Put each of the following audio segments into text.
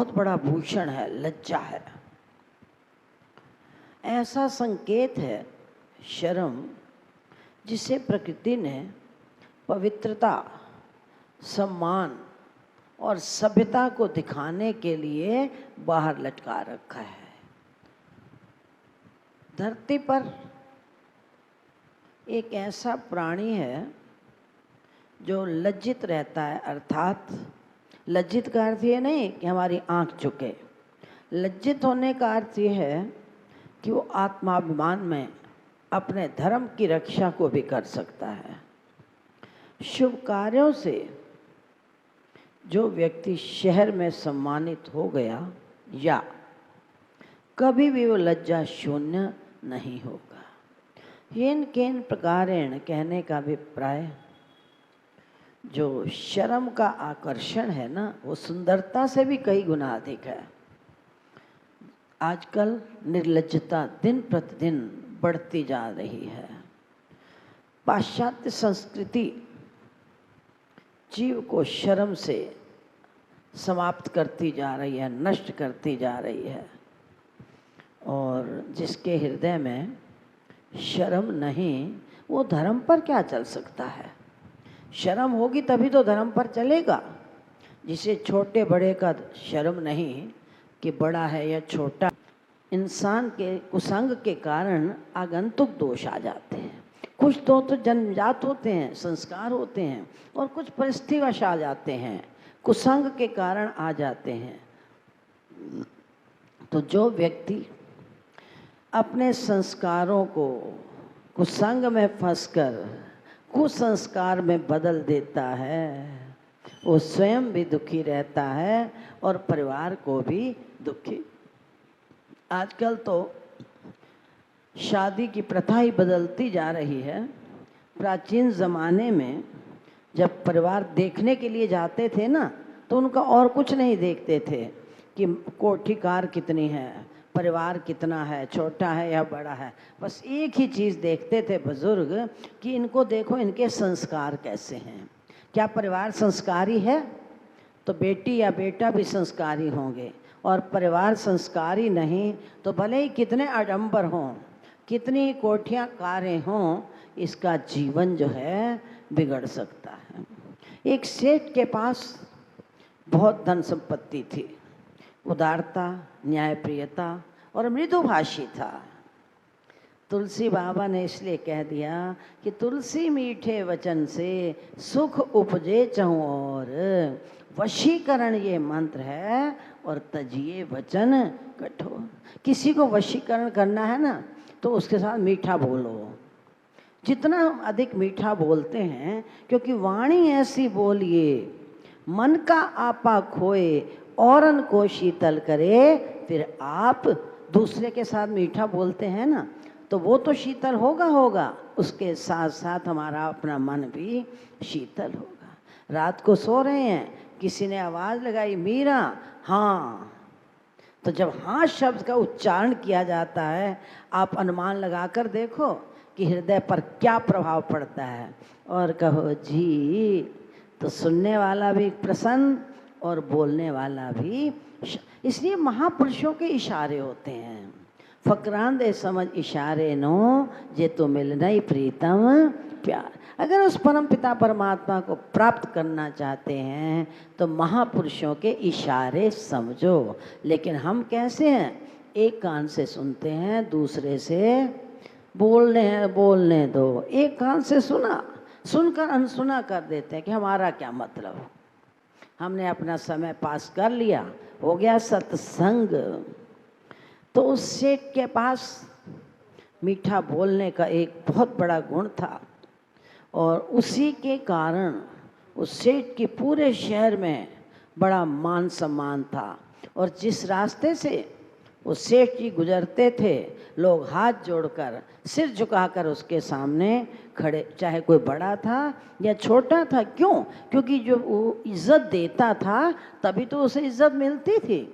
बहुत बड़ा भूषण है, लज्जा है। ऐसा संकेत है शर्म जिसे प्रकृति ने पवित्रता, सम्मान और सभ्यता को दिखाने के लिए बाहर लटका रखा है। धरती पर एक ऐसा प्राणी है जो लज्जित रहता है, अर्थात लज्जित का अर्थ ये नहीं कि हमारी आंख झुके। लज्जित होने का अर्थ ये है कि वो आत्माभिमान में अपने धर्म की रक्षा को भी कर सकता है। शुभ कार्यों से जो व्यक्ति शहर में सम्मानित हो गया या कभी भी वो लज्जा शून्य नहीं होगा। येन केन प्रकारेण कहने का अभिप्राय, जो शर्म का आकर्षण है ना, वो सुंदरता से भी कई गुना अधिक है। आजकल निर्लज्जता दिन प्रतिदिन बढ़ती जा रही है। पाश्चात्य संस्कृति जीव को शर्म से समाप्त करती जा रही है, नष्ट करती जा रही है। और जिसके हृदय में शर्म नहीं, वो धर्म पर क्या चल सकता है? शर्म होगी तभी तो धर्म पर चलेगा। जिसे छोटे बड़े का शर्म नहीं कि बड़ा है या छोटा, इंसान के कुसंग के कारण आगंतुक दोष आ जाते हैं। कुछ तो जन्मजात होते हैं, संस्कार होते हैं, और कुछ परिस्थितिवश आ जाते हैं, कुसंग के कारण आ जाते हैं। तो जो व्यक्ति अपने संस्कारों को कुसंग में फंसकर कुसंस्कार में बदल देता है, वो स्वयं भी दुखी रहता है और परिवार को भी दुखी। आजकल तो शादी की प्रथा ही बदलती जा रही है। प्राचीन ज़माने में जब परिवार देखने के लिए जाते थे ना, तो उनका और कुछ नहीं देखते थे कि कोठी कार कितनी है, परिवार कितना है, छोटा है या बड़ा है। बस एक ही चीज़ देखते थे बुजुर्ग कि इनको देखो, इनके संस्कार कैसे हैं। क्या परिवार संस्कारी है तो बेटी या बेटा भी संस्कारी होंगे, और परिवार संस्कारी नहीं तो भले ही कितने आडंबर हों, कितनी कोठियाँ कारें हों, इसका जीवन जो है बिगड़ सकता है। एक सेठ के पास बहुत धन संपत्ति थी, उदारता, न्यायप्रियता और मृदुभाषी था। तुलसी बाबा ने इसलिए कह दिया कि तुलसी मीठे वचन से सुख उपजे चहुं और, वशीकरण ये मंत्र है और तजिए वचन कठोर। किसी को वशीकरण करना है ना, तो उसके साथ मीठा बोलो। जितना अधिक मीठा बोलते हैं, क्योंकि वाणी ऐसी बोलिए मन का आपा खोए औरन को शीतल करे। फिर आप दूसरे के साथ मीठा बोलते हैं ना, तो वो तो शीतल होगा, उसके साथ साथ हमारा अपना मन भी शीतल होगा। रात को सो रहे हैं, किसी ने आवाज़ लगाई मीरा, हाँ, तो जब हाँ शब्द का उच्चारण किया जाता है, आप अनुमान लगाकर देखो कि हृदय पर क्या प्रभाव पड़ता है। और कहो जी, तो सुनने वाला भी प्रसन्न और बोलने वाला भी। इसलिए महापुरुषों के इशारे होते हैं। फकरान दे समझ इशारे नो, जे तो मिलना ही प्रीतम प्यार। अगर उस परम पिता परमात्मा को प्राप्त करना चाहते हैं तो महापुरुषों के इशारे समझो। लेकिन हम कैसे हैं? एक कान से सुनते हैं, दूसरे से बोलने दो। एक कान से सुनकर अनसुना कर देते हैं कि हमारा क्या मतलब, हमने अपना समय पास कर लिया, हो गया सत्संग। तो उस सेठ के पास मीठा बोलने का एक बहुत बड़ा गुण था, और उसी के कारण उस सेठ के पूरे शहर में बड़ा मान सम्मान था। और जिस रास्ते से वो सेठ जी गुजरते थे, लोग हाथ जोड़कर, सिर झुकाकर उसके सामने खड़े, चाहे कोई बड़ा था या छोटा था। क्यों? क्योंकि जो वो इज़्ज़त देता था तभी तो उसे इज़्ज़त मिलती थी।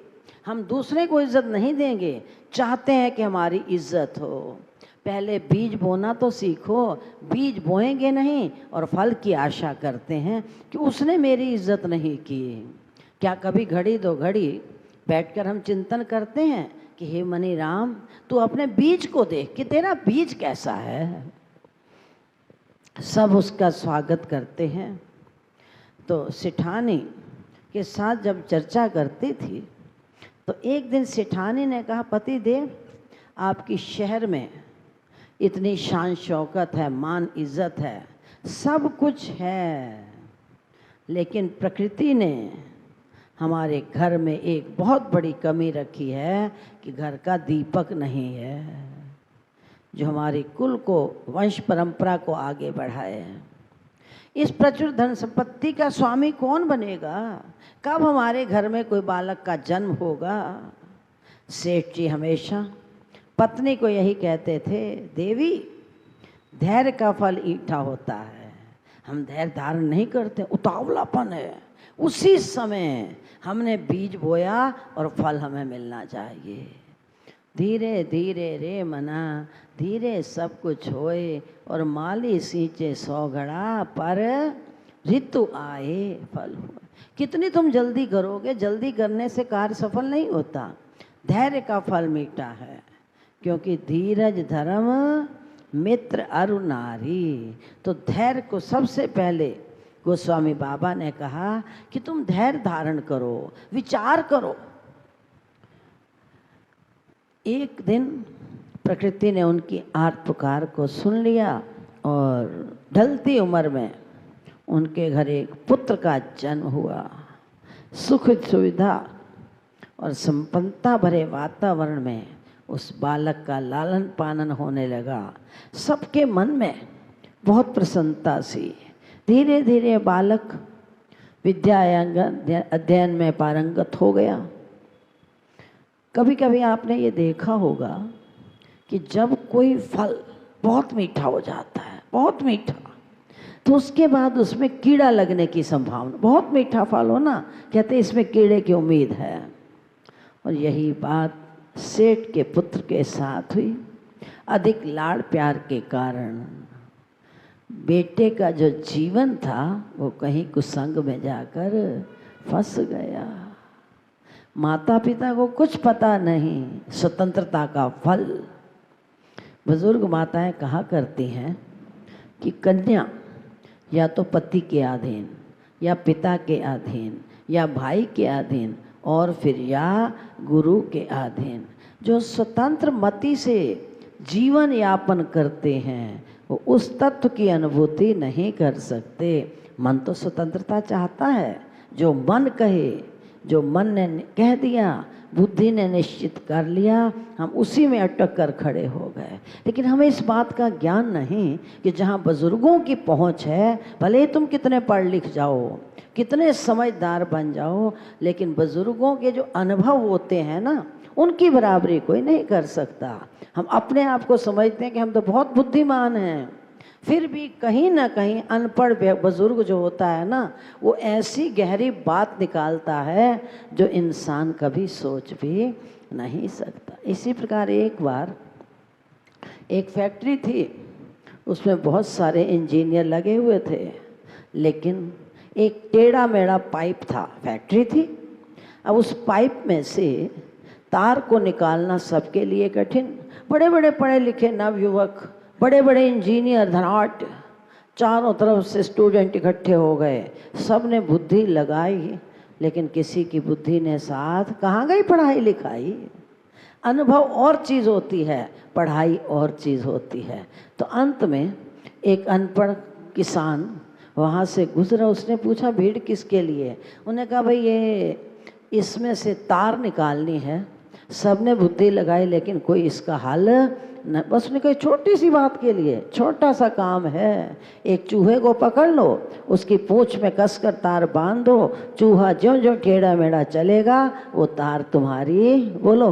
हम दूसरे को इज़्ज़त नहीं देंगे, चाहते हैं कि हमारी इज़्ज़त हो। पहले बीज बोना तो सीखो। बीज बोएंगे नहीं और फल की आशा करते हैं कि उसने मेरी इज़्ज़त नहीं की। क्या कभी घड़ी दो घड़ी बैठकर हम चिंतन करते हैं कि हे मनी राम, तू अपने बीज को देख कि तेरा बीज कैसा है। सब उसका स्वागत करते हैं। तो सेठानी के साथ जब चर्चा करती थी तो एक दिन सेठानी ने कहा, पति देव, आपकी शहर में इतनी शान शौकत है, मान इज्जत है, सब कुछ है, लेकिन प्रकृति ने हमारे घर में एक बहुत बड़ी कमी रखी है कि घर का दीपक नहीं है जो हमारी कुल को, वंश परंपरा को आगे बढ़ाए। इस प्रचुर धन संपत्ति का स्वामी कौन बनेगा? कब हमारे घर में कोई बालक का जन्म होगा? सेठ जी हमेशा पत्नी को यही कहते थे, देवी, धैर्य का फल ईठा होता है, हम धैर्य धारण नहीं करते, उतावलापन है। उसी समय हमने बीज बोया और फल हमें मिलना चाहिए। धीरे धीरे रे मना, धीरे सब कुछ होए, और माली सींचे 100 घड़ा, पर ऋतु आए फल हुए। कितनी तुम जल्दी करोगे? जल्दी करने से कार्य सफल नहीं होता। धैर्य का फल मीठा है, क्योंकि धीरज धर्म मित्र अरु नारी। तो धैर्य को सबसे पहले गोस्वामी बाबा ने कहा कि तुम धैर्य धारण करो, विचार करो। एक दिन प्रकृति ने उनकी आर्त पुकार को सुन लिया और ढलती उम्र में उनके घर एक पुत्र का जन्म हुआ। सुख सुविधा और संपन्नता भरे वातावरण में उस बालक का लालन पालन होने लगा। सबके मन में बहुत प्रसन्नता सी। धीरे धीरे बालक विद्या अध्ययन में पारंगत हो गया। कभी कभी आपने ये देखा होगा कि जब कोई फल बहुत मीठा हो जाता है, बहुत मीठा, तो उसके बाद उसमें कीड़ा लगने की संभावना। बहुत मीठा फल हो ना, कहते हैं इसमें कीड़े की उम्मीद है। और यही बात सेठ के पुत्र के साथ हुई। अधिक लाड़ प्यार के कारण बेटे का जो जीवन था वो कहीं कुसंग में जाकर फंस गया। माता पिता को कुछ पता नहीं स्वतंत्रता का फल। बुजुर्ग माताएं कहा करती हैं कि कन्या या तो पति के अधीन, या पिता के अधीन, या भाई के अधीन, और फिर या गुरु के अधीन। जो स्वतंत्र मति से जीवन यापन करते हैं वो उस तत्व की अनुभूति नहीं कर सकते। मन तो स्वतंत्रता चाहता है, जो मन कहे, जो मन ने कह दिया, बुद्धि ने निश्चित कर लिया, हम उसी में अटक कर खड़े हो गए। लेकिन हमें इस बात का ज्ञान नहीं कि जहाँ बुजुर्गों की पहुँच है, भले तुम कितने पढ़ लिख जाओ, कितने समझदार बन जाओ, लेकिन बुजुर्गों के जो अनुभव होते हैं ना, उनकी बराबरी कोई नहीं कर सकता। हम अपने आप को समझते हैं कि हम तो बहुत बुद्धिमान हैं, फिर भी कहीं ना कहीं अनपढ़ बुजुर्ग जो होता है ना, वो ऐसी गहरी बात निकालता है जो इंसान कभी सोच भी नहीं सकता। इसी प्रकार एक बार एक फैक्ट्री थी, उसमें बहुत सारे इंजीनियर लगे हुए थे, लेकिन एक टेढ़ा मेढ़ा पाइप था। फैक्ट्री थी, अब उस पाइप में से तार को निकालना सबके लिए कठिन। बड़े बड़े पढ़े लिखे नवयुवक, बड़े बड़े इंजीनियर, धनाढ्य, चारों तरफ से स्टूडेंट इकट्ठे हो गए। सब ने बुद्धि लगाई, लेकिन किसी की बुद्धि ने साथ। कहाँ गई पढ़ाई लिखाई? अनुभव और चीज़ होती है, पढ़ाई और चीज़ होती है। तो अंत में एक अनपढ़ किसान वहाँ से गुजरा। उसने पूछा भीड़ किसके लिए? उन्होंने कहा भाई ये इसमें से तार निकालनी है। सब ने बुद्धि लगाई, लेकिन कोई इसका हल न। बस उसने कहा छोटी सी बात के लिए, छोटा सा काम है, एक चूहे को पकड़ लो, उसकी पूंछ में कसकर तार बांध दो, चूहा ज्यों ज्यों टेढ़ा मेढ़ा चलेगा वो तार तुम्हारी। बोलो,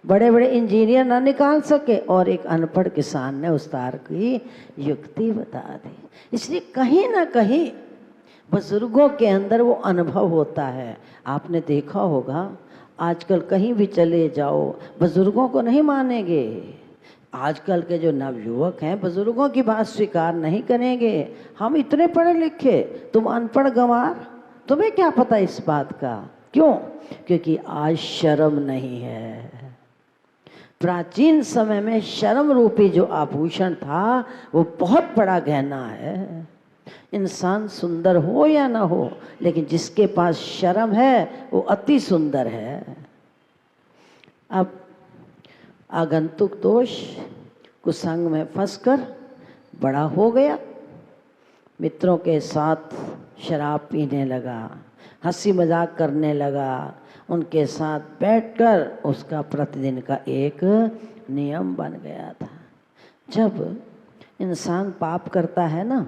बड़े बड़े इंजीनियर ना निकाल सके और एक अनपढ़ किसान ने उस तार की युक्ति बता दी। इसलिए कहीं ना कहीं बुजुर्गों के अंदर वो अनुभव होता है। आपने देखा होगा आजकल कहीं भी चले जाओ बुजुर्गों को नहीं मानेंगे। आजकल के जो नवयुवक हैं बुजुर्गों की बात स्वीकार नहीं करेंगे। हम इतने पढ़े लिखे, तुम अनपढ़ गंवार, तुम्हें क्या पता इस बात का? क्यों? क्योंकि आज शर्म नहीं है। प्राचीन समय में शर्म रूपी जो आभूषण था वो बहुत बड़ा गहना है। इंसान सुंदर हो या ना हो, लेकिन जिसके पास शर्म है वो अति सुंदर है। अब आगंतुक दोष कुसंग में फंसकर बड़ा हो गया, मित्रों के साथ शराब पीने लगा, हंसी मजाक करने लगा, उनके साथ बैठकर उसका प्रतिदिन का एक नियम बन गया था। जब इंसान पाप करता है ना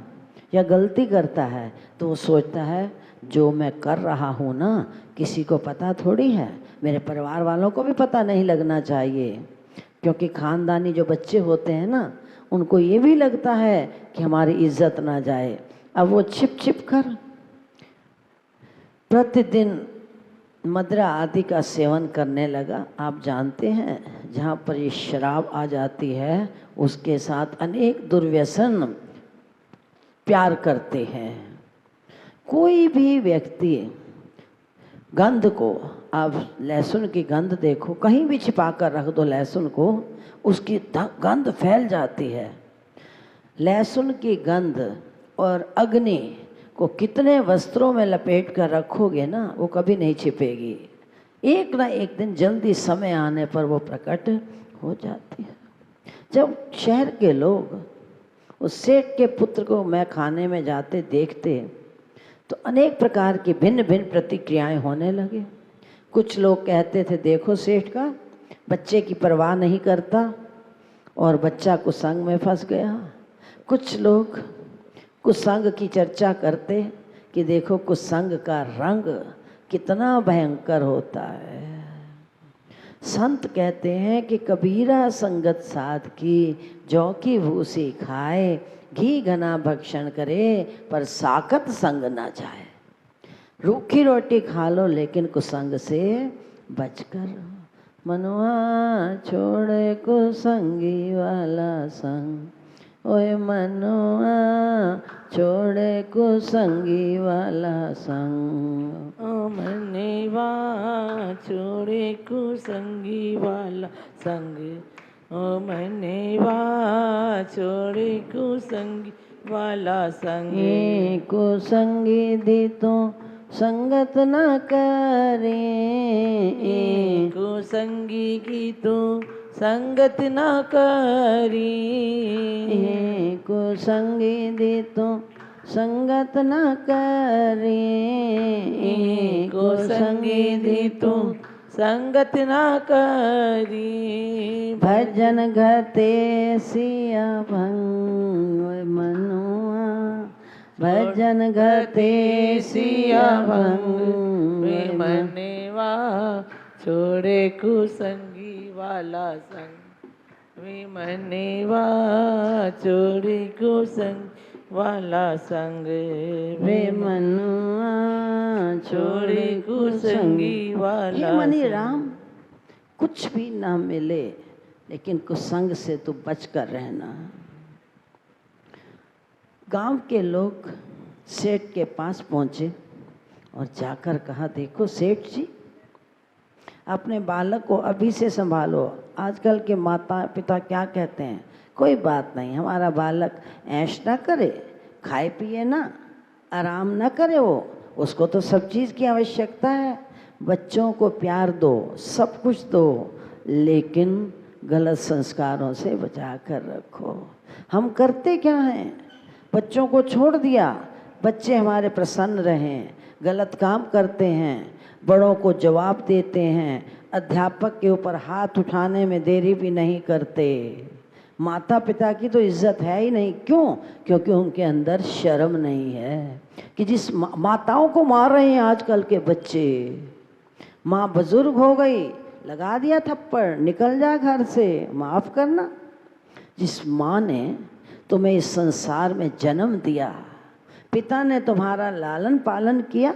या गलती करता है तो वो सोचता है जो मैं कर रहा हूँ ना किसी को पता थोड़ी है, मेरे परिवार वालों को भी पता नहीं लगना चाहिए। क्योंकि खानदानी जो बच्चे होते हैं ना उनको ये भी लगता है कि हमारी इज्जत ना जाए। अब वो छिप छिप कर प्रतिदिन मदिरा आदि का सेवन करने लगा। आप जानते हैं जहाँ पर ये शराब आ जाती है उसके साथ अनेक दुर्व्यसन प्यार करते हैं। कोई भी व्यक्ति गंध को, आप लहसुन की गंध देखो, कहीं भी छिपा कर रख दो लहसुन को, उसकी गंध फैल जाती है। लहसुन की गंध और अग्नि को कितने वस्त्रों में लपेट कर रखोगे ना वो कभी नहीं छिपेगी, एक ना एक दिन जल्दी समय आने पर वो प्रकट हो जाती है। जब शहर के लोग उस सेठ के पुत्र को मैं खाने में जाते देखते तो अनेक प्रकार की भिन्न भिन्न प्रतिक्रियाएं होने लगे। कुछ लोग कहते थे देखो सेठ का बच्चे की परवाह नहीं करता और बच्चा कुसंग में फंस गया। कुछ लोग कुसंग की चर्चा करते कि देखो कुसंग का रंग कितना भयंकर होता है। संत कहते हैं कि कबीरा संगत साध की, जौ की भूसी खाए, घी घना भक्षण करे पर साकत संग ना जाए। रूखी रोटी खा लो लेकिन कुसंग से बचकर। मनुआ छोड़े कुसंगी वाला संग, ओए मनुआ छोड़े कुसंगी वाला संग। ओ मनेवा छोड़े कुसंगी वाला संग, ओ मनेवा छोड़े कुसंगी वाला संग। कुसंगी दी तो संगत न करे, कुसंगी की तो संगत न करी। कुसंगी दी तो संगत न करे, कुसंगी दी तो संगत न करी। भजन घते सिया भंग मनुआ, भजन घते सिया भंग। मनेवा छोड़े कुसंगी वाला संग, वे मनेवा छोड़े कुसंग वाला संग। वे मनुआ छोड़े कुसंगी वाला। हे मनी राम, कुछ भी ना मिले लेकिन कुसंग से तू बच कर रहना। गांव के लोग सेठ के पास पहुंचे और जाकर कहा देखो सेठ जी, अपने बालक को अभी से संभालो। आजकल के माता पिता क्या कहते हैं, कोई बात नहीं, हमारा बालक ऐश ना करे, खाए पिए ना, आराम ना करे, वो उसको तो सब चीज़ की आवश्यकता है। बच्चों को प्यार दो, सब कुछ दो, लेकिन गलत संस्कारों से बचा कर रखो। हम करते क्या हैं, बच्चों को छोड़ दिया, बच्चे हमारे प्रसन्न रहें, गलत काम करते हैं, बड़ों को जवाब देते हैं, अध्यापक के ऊपर हाथ उठाने में देरी भी नहीं करते। माता पिता की तो इज्जत है ही नहीं। क्यों? क्योंकि उनके अंदर शर्म नहीं है कि जिस माताओं को मार रहे हैं आजकल के बच्चे। माँ बुजुर्ग हो गई, लगा दिया थप्पड़, निकल जा घर से, माफ़ करना। जिस माँ ने तुम्हें इस संसार में जन्म दिया, पिता ने तुम्हारा लालन पालन किया,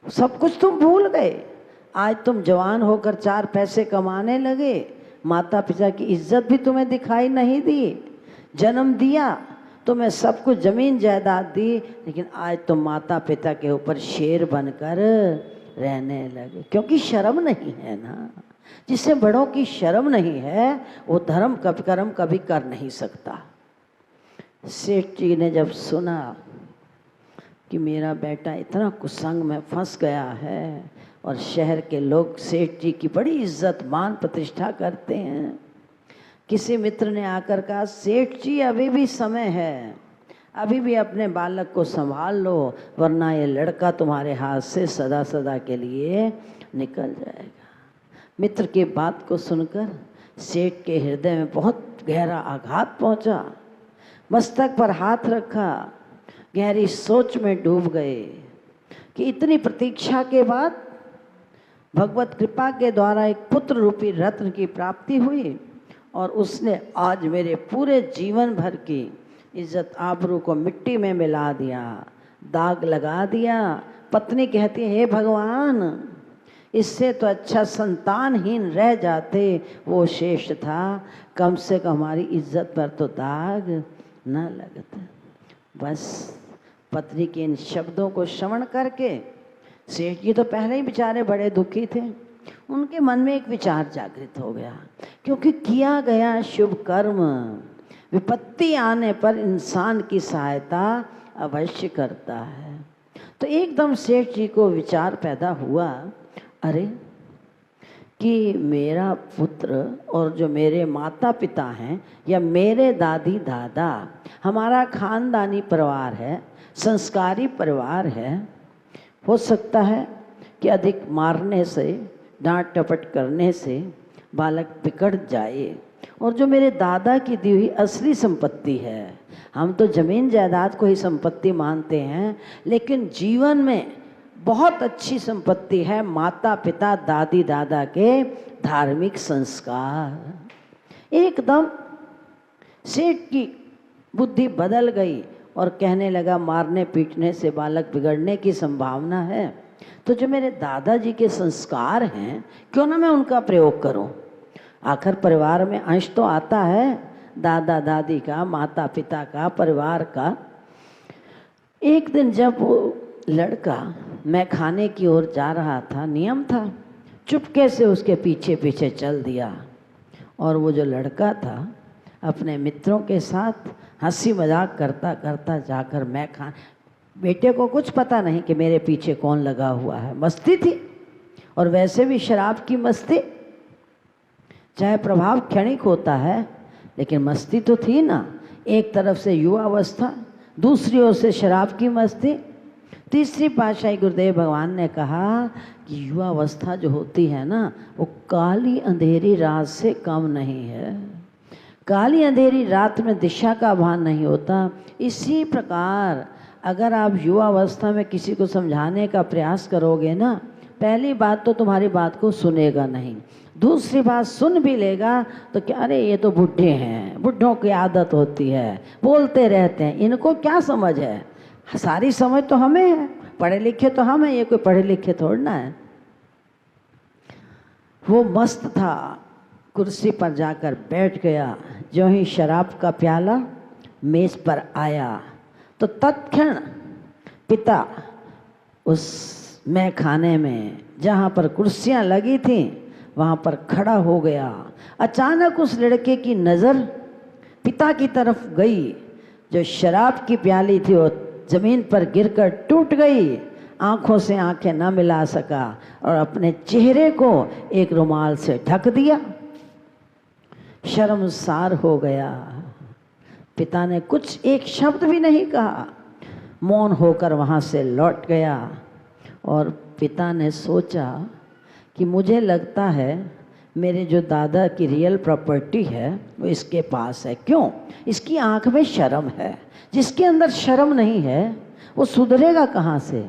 सब कुछ तुम भूल गए। आज तुम जवान होकर 4 पैसे कमाने लगे, माता पिता की इज्जत भी तुम्हें दिखाई नहीं दी। जन्म दिया, तुम्हें सब कुछ जमीन जायदाद दी, लेकिन आज तुम माता पिता के ऊपर शेर बनकर रहने लगे, क्योंकि शर्म नहीं है ना। जिसे बड़ों की शर्म नहीं है वो धर्म कर्म कभी कर नहीं सकता। सेठ जी ने जब सुना कि मेरा बेटा इतना कुसंग में फंस गया है और शहर के लोग सेठ जी की बड़ी इज्जत मान प्रतिष्ठा करते हैं, किसी मित्र ने आकर कहा, सेठ जी अभी भी समय है, अभी भी अपने बालक को संभाल लो, वरना ये लड़का तुम्हारे हाथ से सदा सदा के लिए निकल जाएगा। मित्र की बात को सुनकर सेठ के हृदय में बहुत गहरा आघात पहुंचा। मस्तक पर हाथ रखा, गहरी सोच में डूब गए कि इतनी प्रतीक्षा के बाद भगवत कृपा के द्वारा एक पुत्र रूपी रत्न की प्राप्ति हुई और उसने आज मेरे पूरे जीवन भर की इज्जत आबरू को मिट्टी में मिला दिया, दाग लगा दिया। पत्नी कहती है, हे भगवान, इससे तो अच्छा संतानहीन रह जाते, वो शेष था, कम से कम हमारी इज्जत पर तो दाग न लगता। बस पत्नी के इन शब्दों को श्रवण करके सेठ जी तो पहले ही बेचारे बड़े दुखी थे, उनके मन में एक विचार जागृत हो गया, क्योंकि किया गया शुभ कर्म विपत्ति आने पर इंसान की सहायता अवश्य करता है। तो एकदम सेठ जी को विचार पैदा हुआ, अरे कि मेरा पुत्र और जो मेरे माता पिता हैं या मेरे दादी दादा, हमारा खानदानी परिवार है, संस्कारी परिवार है, हो सकता है कि अधिक मारने से, डांट टपट करने से बालक बिगड़ जाए, और जो मेरे दादा की दी हुई असली संपत्ति है, हम तो जमीन जायदाद को ही संपत्ति मानते हैं, लेकिन जीवन में बहुत अच्छी संपत्ति है माता पिता दादी दादा के धार्मिक संस्कार। एकदम सेठ की बुद्धि बदल गई और कहने लगा, मारने पीटने से बालक बिगड़ने की संभावना है, तो जो मेरे दादाजी के संस्कार हैं क्यों ना मैं उनका प्रयोग करूं। आखिर परिवार में अंश तो आता है दादा दादी का, माता पिता का, परिवार का। एक दिन जब वो लड़का मैं खाने की ओर जा रहा था, नियम था, चुपके से उसके पीछे पीछे चल दिया और वो जो लड़का था अपने मित्रों के साथ हंसी मजाक करता करता जाकर मैं बेटे को कुछ पता नहीं कि मेरे पीछे कौन लगा हुआ है, मस्ती थी। और वैसे भी शराब की मस्ती, चाहे प्रभाव क्षणिक होता है लेकिन मस्ती तो थी ना। एक तरफ से युवावस्था, दूसरी ओर से शराब की मस्ती। तीसरी पातशाही गुरुदेव भगवान ने कहा कि युवावस्था जो होती है ना, वो काली अंधेरी रात से कम नहीं है। काली अंधेरी रात में दिशा का भान नहीं होता। इसी प्रकार अगर आप युवावस्था में किसी को समझाने का प्रयास करोगे ना, पहली बात तो तुम्हारी बात को सुनेगा नहीं, दूसरी बात सुन भी लेगा तो क्या, अरे ये तो बुढ़े हैं, बुढ़ों की आदत होती है, बोलते रहते हैं, इनको क्या समझ है। सारी समझ तो हमें है, पढ़े लिखे तो हम हैं, ये कोई पढ़े लिखे थोड़ना है। वो मस्त था, कुर्सी पर जाकर बैठ गया। जो ही शराब का प्याला मेज पर आया तो तत्क्षण पिता उस मैं खाने में जहाँ पर कुर्सियाँ लगी थीं वहाँ पर खड़ा हो गया। अचानक उस लड़के की नज़र पिता की तरफ गई। जो शराब की प्याली थी वो जमीन पर गिरकर टूट गई। आंखों से आंखें न मिला सका और अपने चेहरे को एक रुमाल से ढक दिया। शर्मसार हो गया। पिता ने कुछ एक शब्द भी नहीं कहा, मौन होकर वहाँ से लौट गया। और पिता ने सोचा कि मुझे लगता है मेरे जो दादा की रियल प्रॉपर्टी है वो इसके पास है। क्यों? इसकी आंख में शर्म है। जिसके अंदर शर्म नहीं है वो सुधरेगा कहाँ से।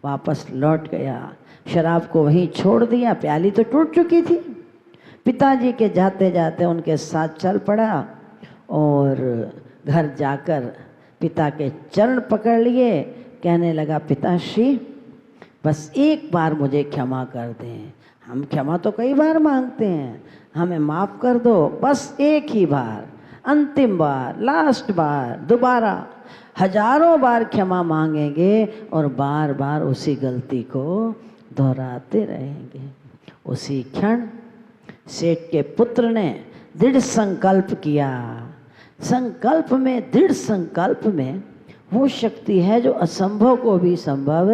वापस लौट गया, शराब को वहीं छोड़ दिया, प्याली तो टूट चुकी थी। पिताजी के जाते जाते उनके साथ चल पड़ा और घर जाकर पिता के चरण पकड़ लिए। कहने लगा, पिताश्री बस एक बार मुझे क्षमा कर दें। हम क्षमा तो कई बार मांगते हैं, हमें माफ़ कर दो, बस एक ही बार, अंतिम बार, लास्ट बार। दोबारा हजारों बार क्षमा मांगेंगे और बार बार उसी गलती को दोहराते रहेंगे। उसी क्षण सेठ के पुत्र ने दृढ़ संकल्प किया। संकल्प में, दृढ़ संकल्प में वो शक्ति है जो असंभव को भी संभव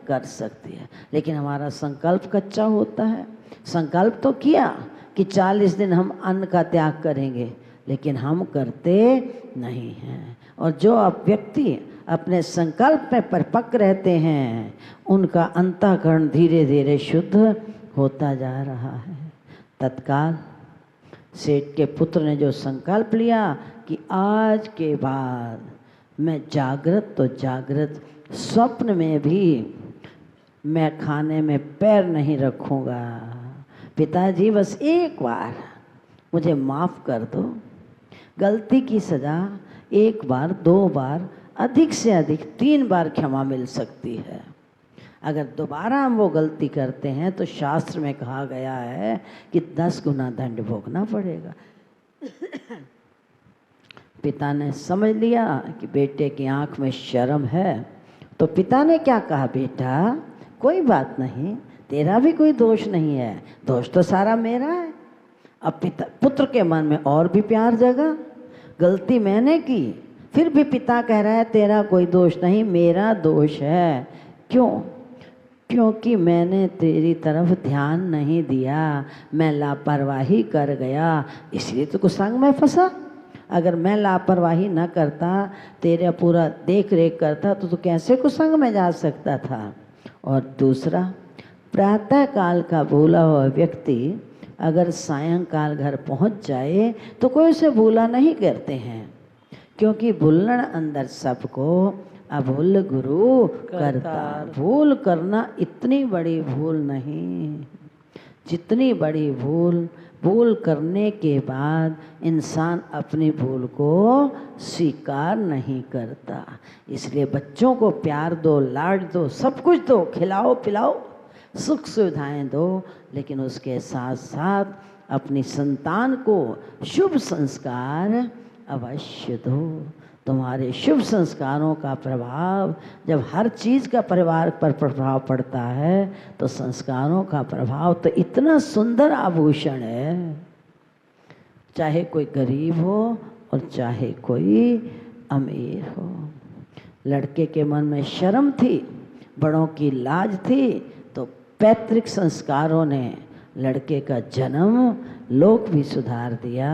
कर सकती है। लेकिन हमारा संकल्प कच्चा होता है। संकल्प तो किया कि 40 दिन हम अन्न का त्याग करेंगे, लेकिन हम करते नहीं हैं। और जो अब व्यक्ति अपने संकल्प में परिपक्व रहते हैं, उनका अंतःकरण धीरे धीरे शुद्ध होता जा रहा है। तत्काल सेठ के पुत्र ने जो संकल्प लिया कि आज के बाद मैं जागृत तो जागृत, स्वप्न में भी मैं खाने में पैर नहीं रखूँगा। पिताजी बस एक बार मुझे माफ़ कर दो। गलती की सज़ा एक बार, 2 बार, अधिक से अधिक 3 बार क्षमा मिल सकती है। अगर दोबारा हम वो गलती करते हैं तो शास्त्र में कहा गया है कि 10 गुना दंड भोगना पड़ेगा। पिता ने समझ लिया कि बेटे की आंख में शर्म है, तो पिता ने क्या कहा, बेटा कोई बात नहीं, तेरा भी कोई दोष नहीं है, दोष तो सारा मेरा है। अब पुत्र के मन में और भी प्यार जगा। गलती मैंने की, फिर भी पिता कह रहा है तेरा कोई दोष नहीं, मेरा दोष है। क्यों? क्योंकि मैंने तेरी तरफ ध्यान नहीं दिया, मैं लापरवाही कर गया, इसलिए तो कुसंग में फंसा। अगर मैं लापरवाही न करता, तेरा पूरा देख रेख करता, तो तू कैसे कुसंग में जा सकता था। और दूसरा, प्रातः काल का भूला हुआ व्यक्ति अगर सायंकाल घर पहुंच जाए तो कोई उसे भूला नहीं करते हैं, क्योंकि भूलण अंदर सबको अभूल गुरु करता। भूल करना इतनी बड़ी भूल नहीं, जितनी बड़ी भूल करने के बाद इंसान अपनी भूल को स्वीकार नहीं करता। इसलिए बच्चों को प्यार दो, लाड दो, सब कुछ दो, खिलाओ पिलाओ, सुख सुविधाएं दो, लेकिन उसके साथ साथ अपनी संतान को शुभ संस्कार अवश्य दो। तुम्हारे शुभ संस्कारों का प्रभाव, जब हर चीज़ का परिवार पर प्रभाव पड़ता है, तो संस्कारों का प्रभाव तो इतना सुंदर आभूषण है। चाहे कोई गरीब हो और चाहे कोई अमीर हो। लड़के के मन में शर्म थी, बड़ों की लाज थी, तो पैतृक संस्कारों ने लड़के का जन्म लोक भी सुधार दिया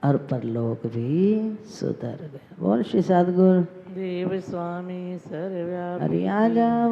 और परलोक भी सुधर गया। बोल श्री सद्गुरु देव स्वामी सर्वव्यापी। अरे आ जाओ।